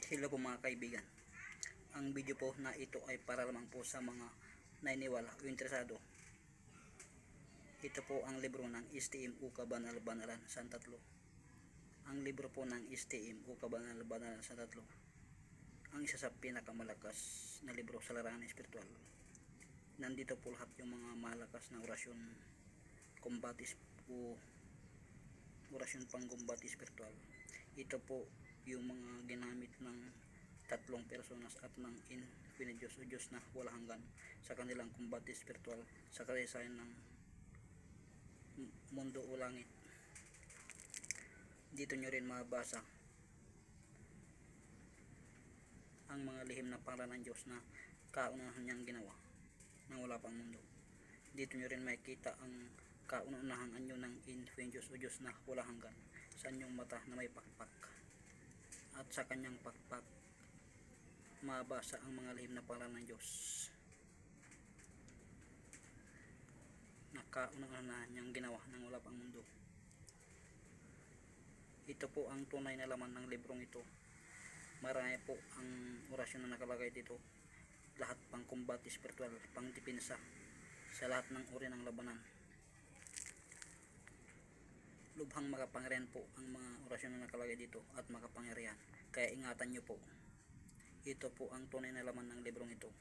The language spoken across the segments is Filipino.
Hello po mga kaibigan. Ang video po na ito ay para lamang po sa mga naniniwala o interesado. Ito po ang libro ng STM o Kabanal-Banalan sa Tatlo. Ang libro po ng STM o Kabanal-Banalan sa Tatlo, ang isa sa pinakamalakas na libro sa larangan espiritual. Nandito po lahat yung mga malakas na orasyon, kumbatis o orasyon panggumbati espiritual. Ito po yung mga ginamit ng tatlong personas at ng Infinite Diyos o Diyos na wala hanggan sa kanilang kumbati espiritual sa kasaysayan ng mundo o langit. Dito nyo rin mabasa ang mga lihim na pangalan ng Diyos na kaunahan niyang ginawa nang wala pang mundo. Dito nyo rin makikita ang kauna-unahang anyo ng Infinite Diyos o Diyos na wala hanggan sa anyong mata na may pakpak, at sa kanyang pakpak mabasa ang mga lihim na pangalan ng Diyos na kauna-unahan niyang ginawa nang wala pang mundo. Ito po ang tunay na laman ng librong ito. Marami po ang orasyon na nakalagay dito, lahat pang kumbati espiritual, pang depensa sa lahat ng uri ng labanan. Lubhang makapangyarihan po ang mga orasyon na nakalagay dito at makapangyarihan, kaya ingatan nyo po. Ito po ang tunay na laman ng librong ito.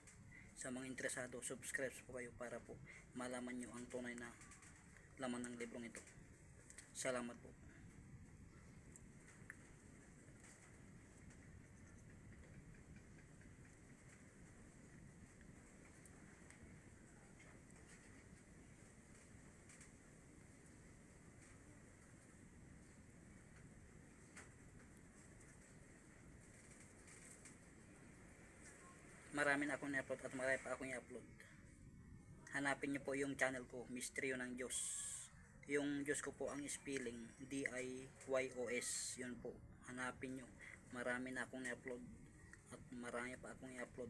Sa mga interesado, subscribe po kayo para po malaman nyo ang tunay na laman ng librong ito. Salamat po. Marami na akong i-upload at marami pa akong i-upload. Hanapin nyo po yung channel ko, Misteryo ng Diyos. Yung Diyos ko po ang spelling DIYOS. Yun po, hanapin nyo. Marami na akong i-upload at marami pa akong i-upload.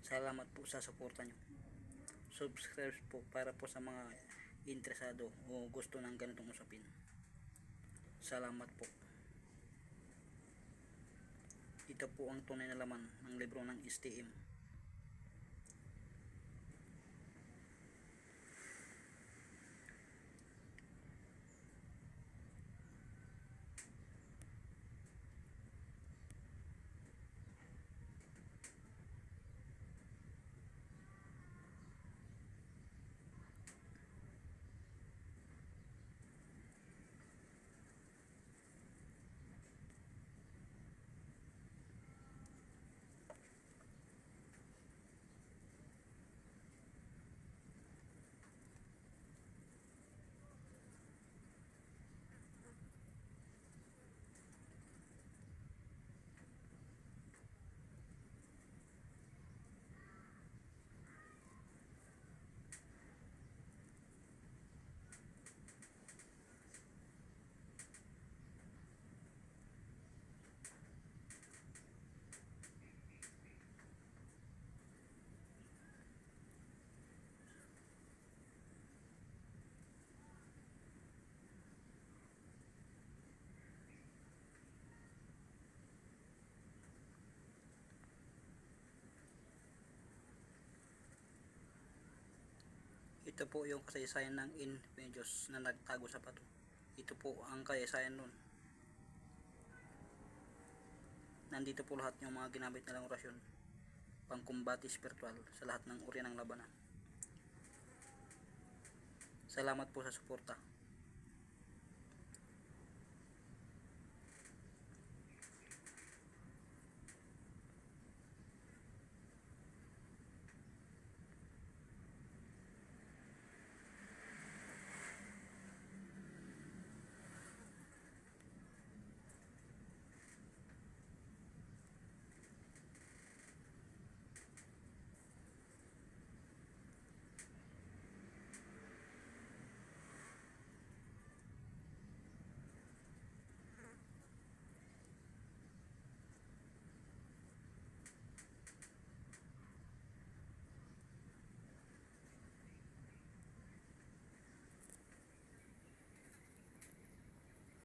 Salamat po sa suporta nyo. Subscribe po para po sa mga interesado o gusto ng ganitong usapin. Salamat po. Ito po ang tunay na laman ng libro ng STM. Ito po yung kasaysayan ng Infinite Diyos na nagtago sa bato. Ito po ang kasaysayan nun. Nandito po lahat yung mga ginamit nilang orasyon, pangkumbati spiritual sa lahat ng uri ng labanan. Salamat po sa suporta.